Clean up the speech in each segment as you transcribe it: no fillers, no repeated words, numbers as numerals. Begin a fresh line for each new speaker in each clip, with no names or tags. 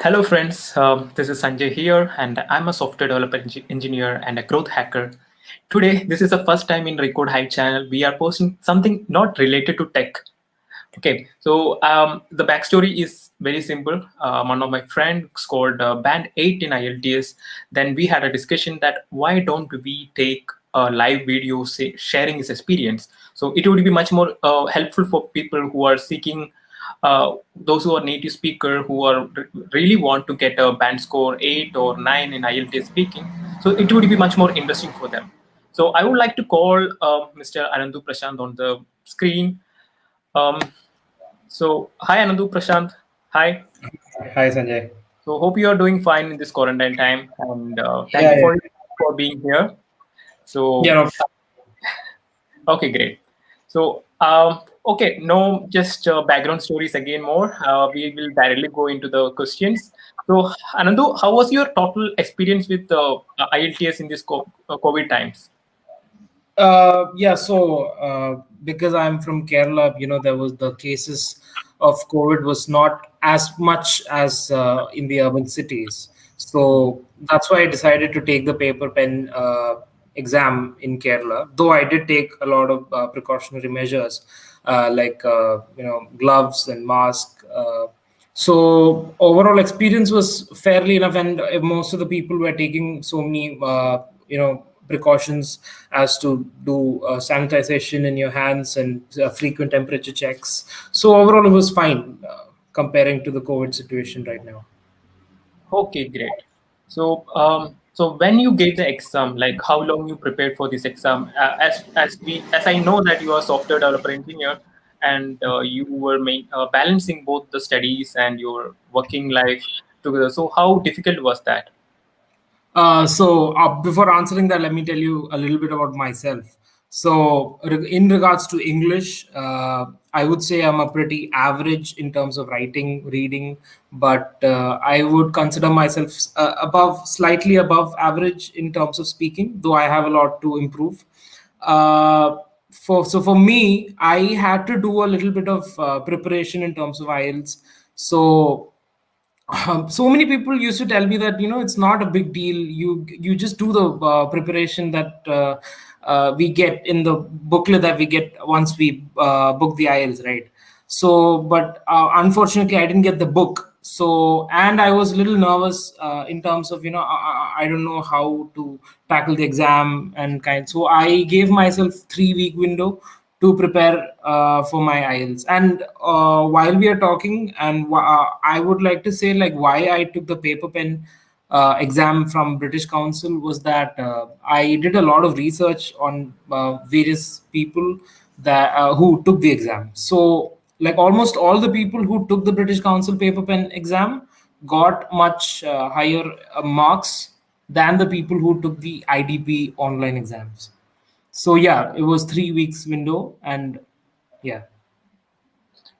Hello, friends. This is Sanjay here, and I'm a software developer engineer and a growth hacker. Today, this is the first time in Record High channel we are posting something not related to tech. Okay, so the backstory is very simple. One of my friends scored band 8 in IELTS. Then we had a discussion that why don't we take a live video sharing his experience? So it would be much more helpful for people who are seeking, those who are native speaker who are really want to get a band score 8 or 9 in IELTS speaking. So it would be much more interesting for them. So I would like to call Mr. Anandu Prashant on the screen. Um, Hi Anandu, Prashant. Hi.
Hi, Sanjay.
So hope you are doing fine in this quarantine time, and thank
Yeah,
you
yeah,
for being here.
yeah.
So
No,
okay, great. So okay, no, just background stories again. More. We will directly go into the questions. So Anandu, how was your total experience with IELTS in this COVID times?
yeah. Because I'm from Kerala, there was the cases of COVID was not as much as in the urban cities. So that's why I decided to take the paper pen exam in Kerala. Though I did take a lot of precautionary measures, like gloves and mask. So overall experience was fairly enough, and most of the people were taking so many precautions as to do sanitization in your hands and frequent temperature checks. So overall it was fine comparing to the COVID situation right now.
Okay, great. So when you gave the exam, like how long you prepared for this exam? As I know that you are a software developer engineer, and you were balancing both the studies and your working life together. So how difficult was that?
Before answering that, let me tell you a little bit about myself. In regards to English, I would say I'm a pretty average in terms of writing, reading, but I would consider myself slightly above average in terms of speaking, though I have a lot to improve. For me, I had to do a little bit of preparation in terms of IELTS. So many people used to tell me that it's not a big deal. You just do the preparation that we get in the booklet that we get once we book the IELTS, right? But unfortunately I didn't get the book, and I was a little nervous in terms of I don't know how to tackle the exam and so I gave myself 3 week window to prepare for my IELTS. And while we are talking, I would like to say like why I took the paper pen exam from British Council was that I did a lot of research on various people that who took the exam. So like almost all the people who took the British Council paper pen exam got much higher marks than the people who took the IDP online exams. So yeah, it was 3 weeks window, and yeah.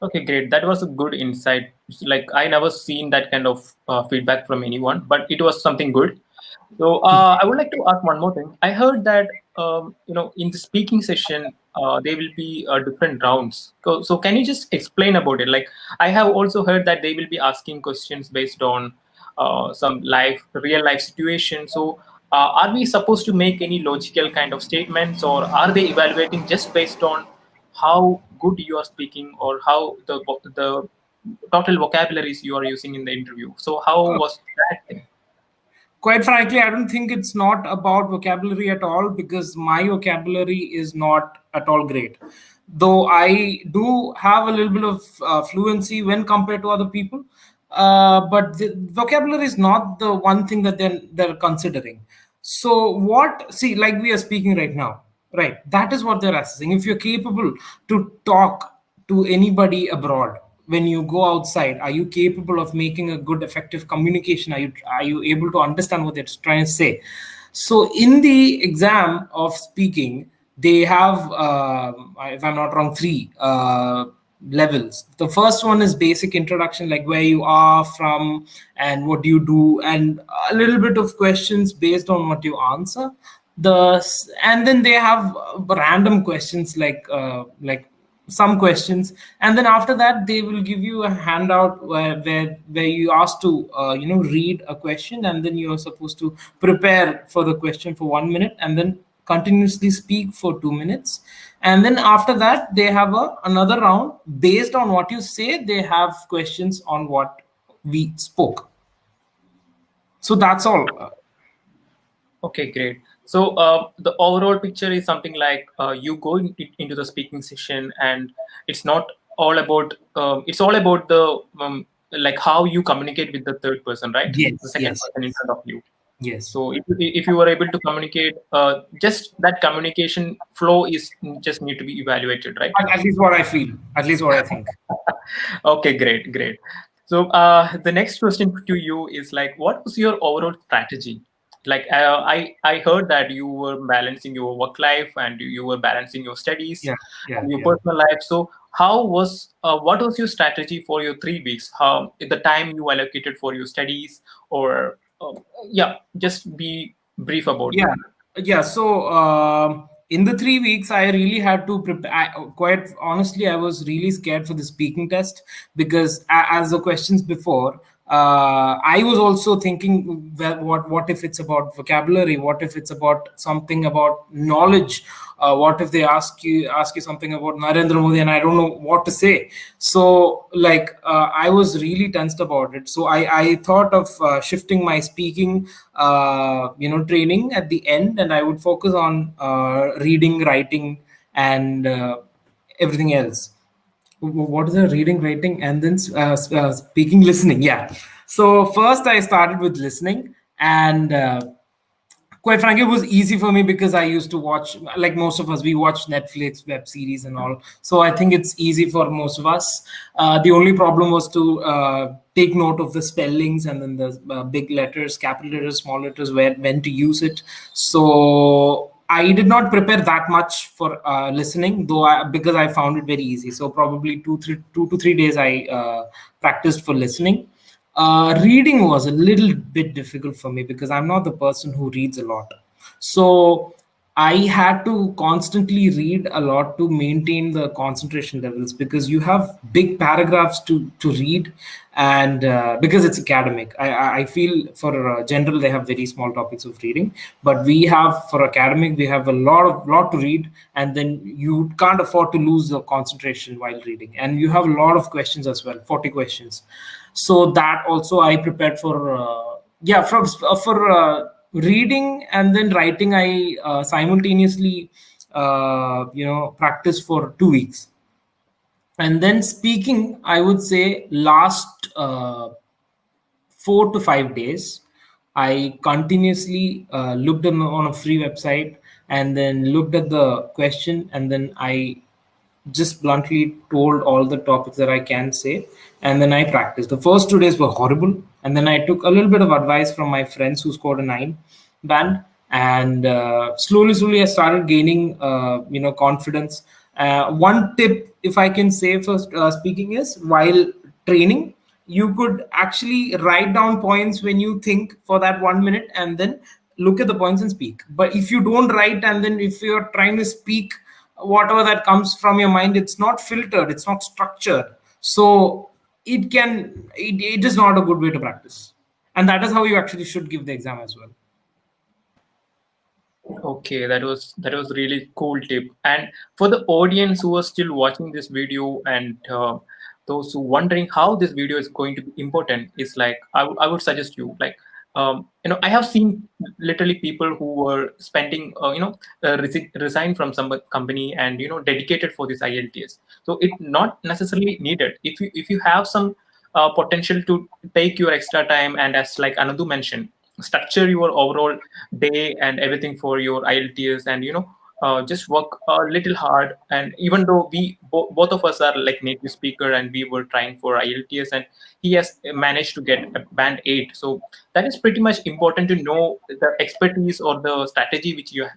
Okay, great. That was a good insight. Like I never seen that kind of feedback from anyone, but it was something good. So I would like to ask one more thing. I heard that in the speaking session there will be different rounds. So can you just explain about it? Like I have also heard that they will be asking questions based on some real life situation. So are we supposed to make any logical kind of statements, or are they evaluating just based on how good you are speaking, or how the total vocabularies you are using in the interview? So how was that thing?
Quite frankly, I don't think it's not about vocabulary at all, because my vocabulary is not at all great. Though I do have a little bit of fluency when compared to other people, but the vocabulary is not the one thing that they're considering. So what? See, like we are speaking right now, right? That is what they're assessing. If you're capable to talk to anybody abroad when you go outside, are you capable of making a good effective communication? Are you able to understand what they're trying to say? So in the exam of speaking, they have if I'm not wrong, three levels. The first one is basic introduction, like where you are from and what do you do, and a little bit of questions based on what you answer. And then they have random questions like some questions, and then after that they will give you a handout where you asked to read a question, and then you're supposed to prepare for the question for 1 minute, and then continuously speak for 2 minutes, and then after that they have another round. Based on what you say, they have questions on what we spoke. So that's all.
Okay, great. So the overall picture is something like you go into the speaking session, and it's not all about it's all about the like how you communicate with the third person, right? The
Yes,
second
yes,
person in front of you.
yes.
So if you were able to communicate, just that communication flow is just need to be evaluated, right?
At least what I feel, at least what I think.
Okay, great, great. So the next question to you is like, what was your overall strategy? Like, I heard that you were balancing your work life and you were balancing your studies
Yeah, yeah,
and your
yeah.
personal life. So how was what was your strategy for your 3 weeks? How the time you allocated for your studies, or yeah, just be brief about that.
Yeah, yeah. So in the 3 weeks, I really had to prepare. Quite honestly, I was really scared for the speaking test because, as the questions before, I was also thinking, well, what if it's about vocabulary? What if it's about something about knowledge? What if they ask you something about Narendra Modi and I don't know what to say? So like I was really tensed about it. So I thought of shifting my speaking training at the end, and I would focus on reading, writing, and everything else. What is the reading, writing, and then speaking, listening? Yeah. So first I started with listening, and quite frankly, it was easy for me because I used to watch, like most of us, we watch Netflix, web series, and all. So I think it's easy for most of us. The only problem was to take note of the spellings and then the big letters, capital letters, small letters, where when to use it. So I did not prepare that much for listening, though, because I found it very easy. So probably 2 to 3 days I practiced for listening. Reading was a little bit difficult for me because I'm not the person who reads a lot. So I had to constantly read a lot to maintain the concentration levels because you have big paragraphs to read, and because it's academic, I feel for general they have very small topics of reading, but we have for academic we have a lot to read, and then you can't afford to lose the concentration while reading, and you have a lot of questions as well, 40 questions. So that also I prepared for yeah for reading, and then writing I simultaneously practice for 2 weeks, and then speaking I would say last 4 to 5 days. I continuously looked on a free website, and then looked at the question, and then I just bluntly told all the topics that I can say, and then I practiced. The first 2 days were horrible, and then I took a little bit of advice from my friends who scored a 9 band, and slowly I started gaining confidence. One tip, if I can say for speaking, is while training, you could actually write down points when you think for that 1 minute, and then look at the points and speak. But if you don't write, and then if you're trying to speak whatever that comes from your mind, it's not filtered, it's not structured. So it is not a good way to practice, and that is how you actually should give the exam as well.
Okay, that was really cool tip. And for the audience who are still watching this video, and those who wondering how this video is going to be important, is like I would suggest you like I have seen literally people who were spending resign from some company and dedicated for this IELTS. So it not necessarily needed. If you have some potential to take your extra time, and as like Anandu mentioned, structure your overall day and everything for your IELTS, and just work a little hard. And even though both of us are like native speaker, and we were trying for IELTS, and he has managed to get a band 8. So that is pretty much important to know the expertise or the strategy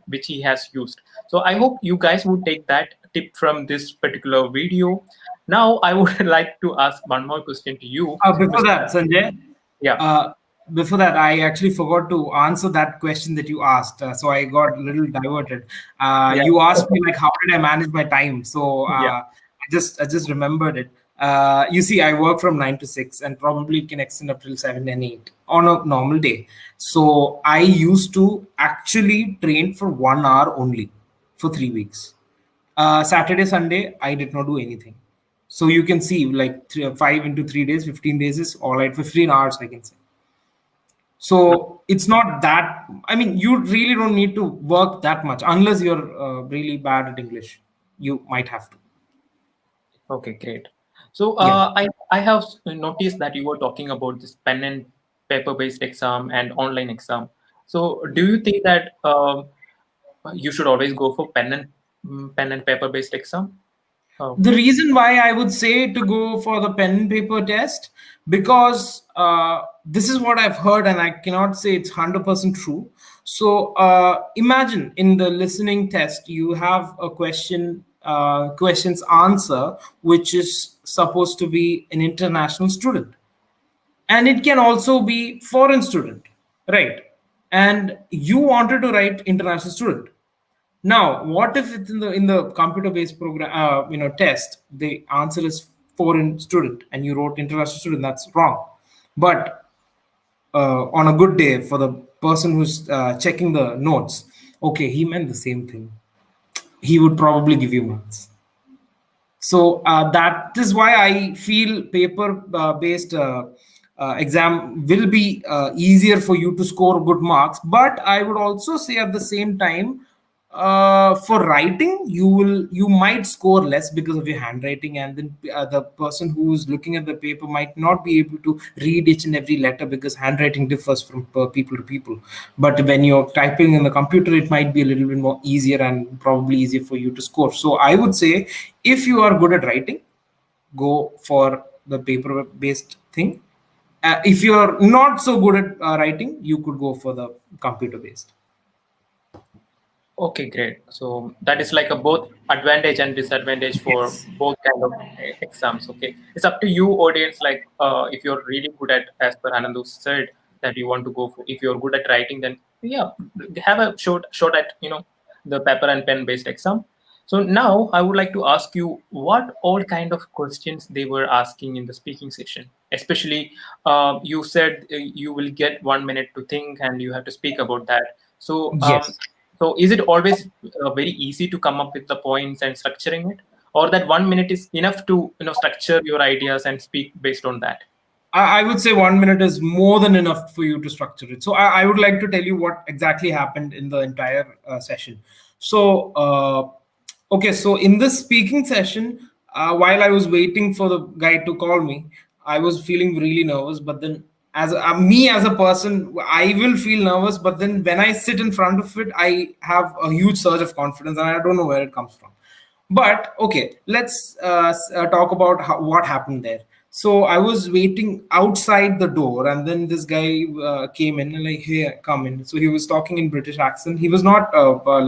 which he has used. So I hope you guys would take that tip from this particular video. Now I would like to ask one more question to you,
Before
Mr.
that, Sanjay,
Yeah.
uh, before that, I actually forgot to answer that question that you asked. So I got a little diverted.
Yeah.
You asked me like, how did I manage my time? So
Yeah.
I just remembered it. You see, I work from 9 to 6, and probably it can extend up till 7 and 8 on a normal day. So I used to actually train for 1 hour only for 3 weeks. Saturday, Sunday, I did not do anything. So you can see, like 5 into 3 days, 15 days is all right. 15 hours, I can say. So it's not that. I mean, you really don't need to work that much unless you're really bad at English. You might have to.
Okay, great. So
Yeah.
I have noticed that you were talking about this pen and paper based exam and online exam. So do you think that you should always go for pen and paper based exam? Oh,
The reason why I would say to go for the pen and paper test, because this is what I've heard, and I cannot say it's 100% true. So imagine in the listening test, you have a questions answer, which is supposed to be an international student, and it can also be foreign student, right? And you wanted to write international student. Now, what if it's in the computer-based program, test, the answer is foreign student, and you wrote international student? That's wrong. But on a good day, for the person who's checking the notes, okay, he meant the same thing. He would probably give you marks. So that is why I feel paper based exam will be easier for you to score good marks. But I would also say at the same time, for writing, you might score less because of your handwriting, and then the person who's looking at the paper might not be able to read each and every letter, because handwriting differs from people to people. But when you're typing in the computer, it might be a little bit more easier and probably easier for you to score. So I would say, if you are good at writing, go for the paper based thing. If you're not so good at writing, you could go for the computer based.
okay, great. So that is like a both advantage and disadvantage for
Yes.
both kind of exams. Okay, it's up to you, audience. Like, if you're really good at, as per Anandu said, that you want to go for. If you're good at writing, then yeah, have a short at the paper and pen based exam. So now I would like to ask you what all kind of questions they were asking in the speaking session. Especially, you said you will get 1 minute to think and you have to speak about that. So
Yes.
so is it always very easy to come up with the points and structuring it, or that 1 minute is enough to structure your ideas and speak based on that?
I would say 1 minute is more than enough for you to structure it. So I would like to tell you what exactly happened in the entire session. So, okay, so in this speaking session, while I was waiting for the guy to call me, I was feeling really nervous. But then, me as a person, I will feel nervous. But then when I sit in front of it, I have a huge surge of confidence, and I don't know where it comes from. But okay, let's talk about what happened there. So I was waiting outside the door, and then this guy came in and like, "Hey, come in." So he was talking in British accent. He was not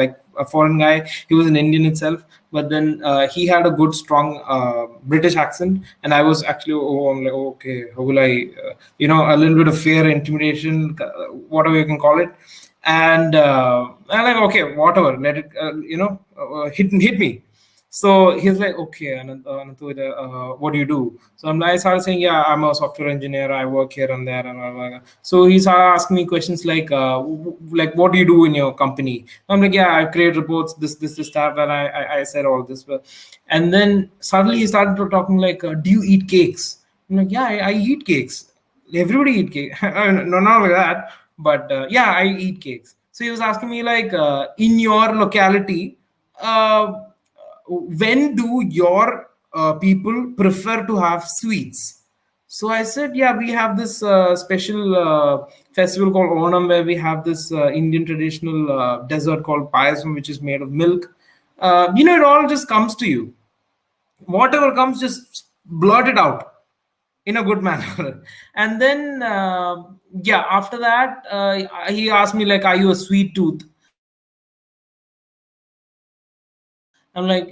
like a foreign guy. He was an Indian itself, but then he had a good, strong British accent. And I was actually, oh, I'm like, okay, how will I, a little bit of fear, intimidation, whatever you can call it. And I'm like, okay, whatever, let it, hit me. So he's like, okay, what do you do? So I started saying, yeah, I'm a software engineer. I work here and there. And blah, blah, blah. So he started asking me questions like, like, what do you do in your company? I'm like, yeah, I create reports, this stuff. And I said all this. And then suddenly he started talking like, do you eat cakes? I'm like, yeah, I eat cakes. Everybody eat cake. No, not like that. But yeah, I eat cakes. So he was asking me like, in your locality, when do your people prefer to have sweets? So I said, yeah, we have this special festival called Onam, where we have this Indian traditional dessert called payasam, which is made of milk. It all just comes to you. Whatever comes, just blurt it out in a good manner. And then, yeah, after that, he asked me like, "Are you a sweet tooth?" I'm like,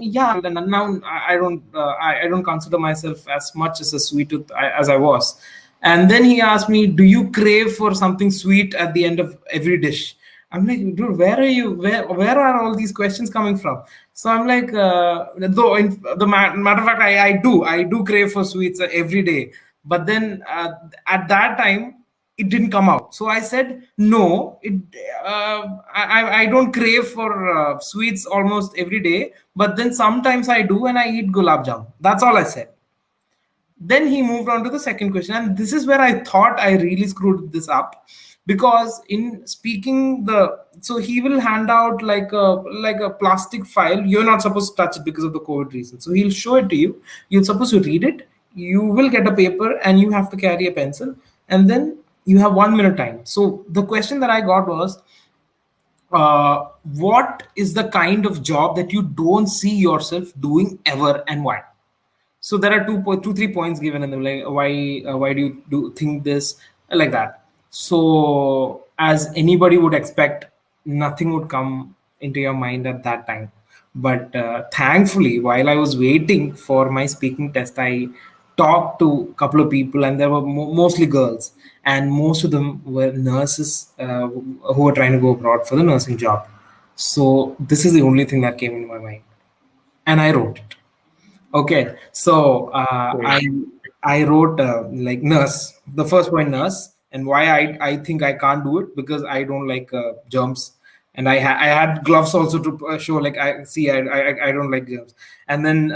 yeah, and now I don't I don't consider myself as much as a sweet tooth as I was. And then he asked me, "Do you crave for something sweet at the end of every dish?" I'm like, dude, where are you? Where are all these questions coming from? So I'm like, though in the matter of fact, I do crave for sweets every day. But then at that time, it didn't come out. So I said, no, I don't crave for sweets almost every day. But then sometimes I do, and I eat gulab jam. That's all I said. Then he moved on to the second question, and this is where I thought I really screwed this up, because in speaking the, so he will hand out like a plastic file. You're not supposed to touch it because of the COVID reason. So he'll show it to you. You're supposed to read it. You will get a paper, and you have to carry a pencil, and then you have 1 minute time. So the question that I got was, what is the kind of job that you don't see yourself doing ever, and why? So there are 3 points given in them, like why do you think this, like that. So as anybody would expect, nothing would come into your mind at that time. But thankfully, while I was waiting for my speaking test, I talked to a couple of people, and there were mostly girls, and most of them were nurses who were trying to go abroad for the nursing job. So this is the only thing that came into my mind, and I wrote it. Okay, so
Okay.
I wrote like nurse. The first point, nurse, and why I think I can't do it, because I don't like germs, and I had gloves also to show, like, I don't like germs. And then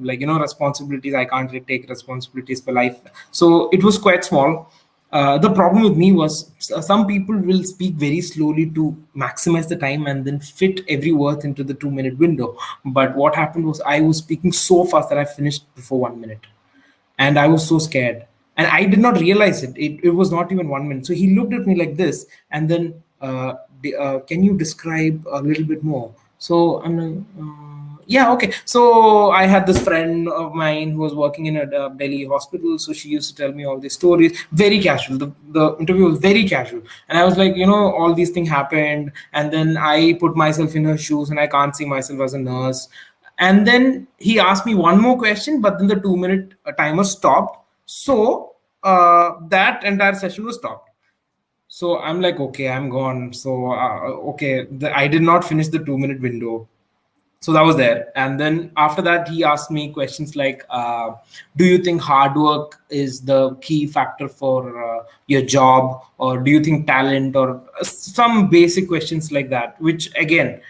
like, responsibilities, I can't really take responsibilities for life. So it was quite small. The problem with me was, some people will speak very slowly to maximize the time and then fit every word into the 2 minute window. But what happened was, I was speaking so fast that I finished before 1 minute, and I was so scared, and I did not realize it. It was not even 1 minute. So he looked at me like this, and then, can you describe a little bit more? So I'm like, yeah, okay. So I had this friend of mine who was working in a Delhi hospital. So she used to tell me all these stories, very casual. The interview was very casual, and I was like, all these things happened, and then I put myself in her shoes, and I can't see myself as a nurse. And then he asked me one more question, but then the 2 minute timer stopped. So that entire session was stopped. So I'm like, okay, I'm gone. So okay, I did not finish the 2 minute window. So that was there. And then after that, he asked me questions like, do you think hard work is the key factor for your job, or do you think talent, or some basic questions like that, which again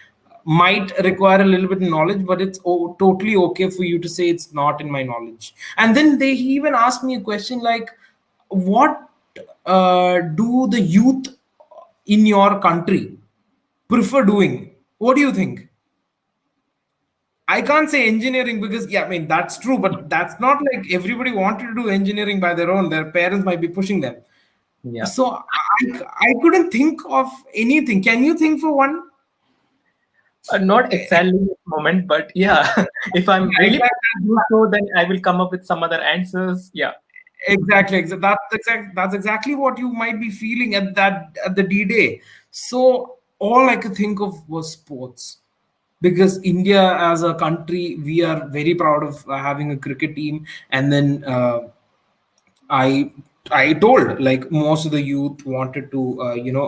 might require a little bit of knowledge, but it's totally okay for you to say it's not in my knowledge. And then he even asked me a question like, what do the youth in your country prefer doing? What do you think? I can't say engineering, because, yeah, I mean, that's true, but that's not like everybody wanted to do engineering by their own. Their parents might be pushing them.
Yeah.
So I couldn't think of anything. Can you think for one?
Not exactly this moment, but yeah, if I'm
Yeah,
really
exactly.
to do so, then I will come up with some other answers. Yeah.
Exactly. That's exactly what you might be feeling at the D-Day. So all I could think of was sports, because India as a country, we are very proud of having a cricket team. And then I I told, like, most of the youth wanted to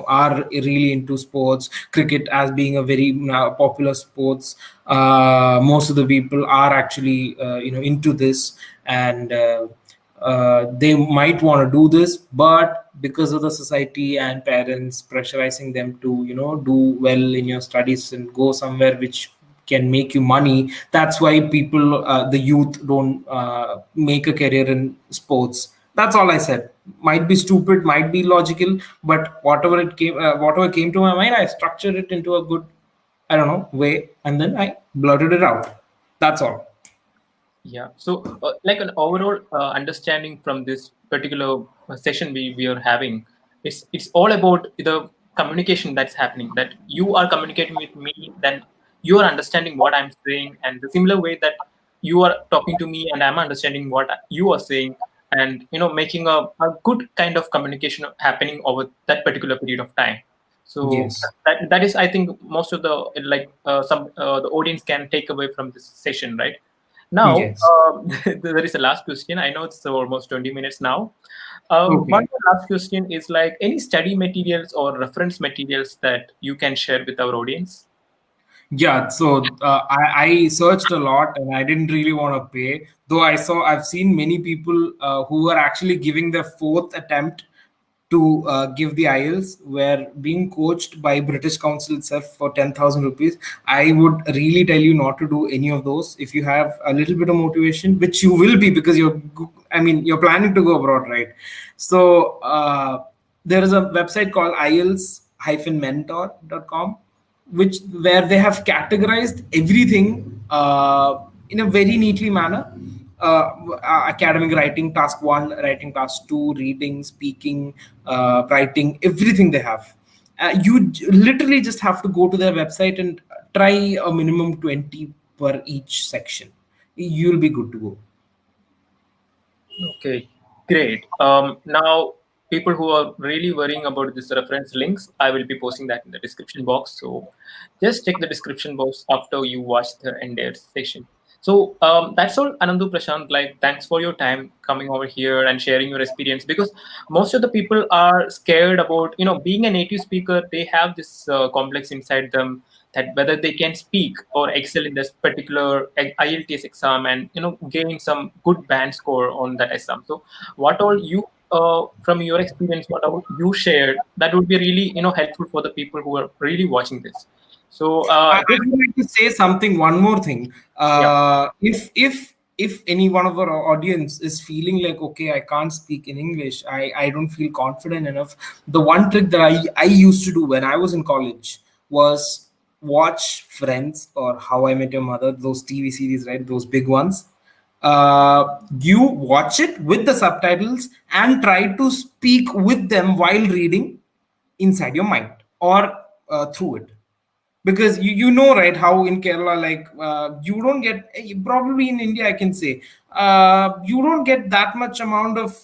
are really into sports, cricket as being a very popular sports. Most of the people are actually into this, and they might want to do this, but because of the society and parents pressurizing them to do well in your studies and go somewhere which can make you money, that's why people, the youth, don't make a career in sports. That's all I said. Might be stupid, might be logical, but whatever came to my mind, I structured it into a good, I don't know, way, and then I blurted it out. That's all.
Yeah. So, like an overall understanding from this particular session we are having, it's all about the communication that's happening. That you are communicating with me, then you are understanding what I'm saying, and the similar way that you are talking to me, and I'm understanding what you are saying, and making a good kind of communication happening over that particular period of time. So
Yes.
that is, I think, most of the, like, some the audience can take away from this session, right? Now,
Yes.
there is a last question. I know it's almost 20 minutes now. One
Okay.
last question is like any study materials or reference materials that you can share with our audience?
Yeah, so I searched a lot and I didn't really want to pay. Though I've seen many people who are actually giving their fourth attempt to give the IELTS were being coached by British Council itself for 10,000 rupees. I would really tell you not to do any of those. If you have a little bit of motivation, which you will be because I mean, you're planning to go abroad, right? So there is a website called IELTS-mentor.com which where they have categorized everything in a very neatly manner. Academic writing task one, writing task two, reading, speaking, writing, everything they have. Literally just have to go to their website and try a minimum 20 per each section. You'll be good to go.
Okay, great. Now, people who are really worrying about this reference links, I will be posting that in the description box. So just check the description box after you watch the entire session. So that's all, Anandu Prashant. Like, thanks for your time coming over here and sharing your experience. Because most of the people are scared about, being a native speaker. They have this complex inside them that whether they can speak or excel in this particular IELTS exam and gain some good band score on that exam. So what all you from your experience, what all you shared, that would be really helpful for the people who are really watching this. So
I would like to say something. One more thing.
yeah,
If any one of our audience is feeling like, okay, I can't speak in English, I don't feel confident enough. The one trick that I used to do when I was in college was watch Friends or How I Met Your Mother, those TV series, right? Those big ones. You watch it with the subtitles and try to speak with them while reading inside your mind or through it, because you know, right, how in Kerala, like, you don't get, probably in India I can say, you don't get that much amount of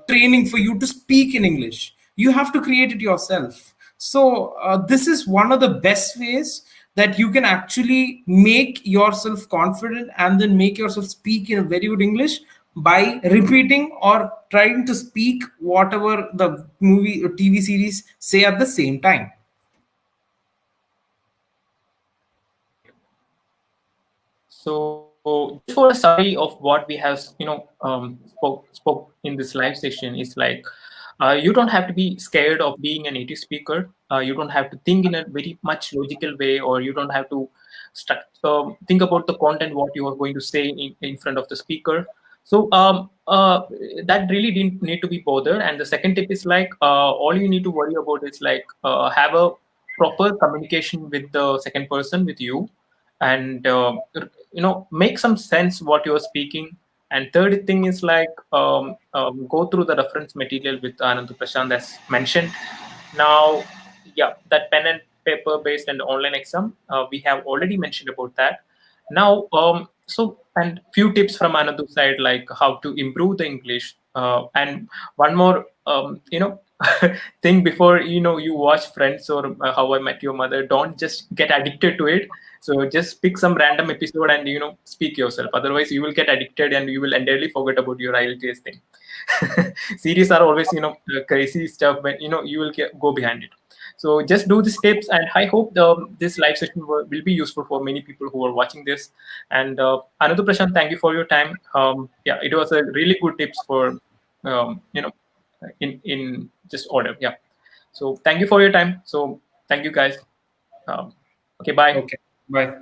training for you to speak in English. You have to create it yourself. So this is one of the best ways that you can actually make yourself confident and then make yourself speak in a very good English, by repeating or trying to speak whatever the movie or TV series say at the same time.
so just for a summary of what we have, spoke in this live session is like, you don't have to be scared of being a native speaker. You don't have to think in a very much logical way, or you don't have to think about the content what you are going to say in front of the speaker. So that really didn't need to be bothered. And the second tip is like, all you need to worry about is like, have a proper communication with the second person, with you, and make some sense what you're speaking. And third thing is like, go through the reference material with Anand Prashant as mentioned. Now, yeah, that pen and paper based and online exam, we have already mentioned about that. Now, and few tips from another side, like how to improve the English. And one more, thing before you watch Friends or How I Met Your Mother, don't just get addicted to it. So just pick some random episode and speak yourself. Otherwise, you will get addicted and you will entirely forget about your IELTS thing. Series are always crazy stuff, but you will go behind it. So just do the steps, and I hope this live session will be useful for many people who are watching this. And Anadu Prashant, thank you for your time. Yeah, it was a really good tips for um, you know in just order. Yeah. So thank you for your time. So thank you guys. Um, okay, bye.
Okay, bye.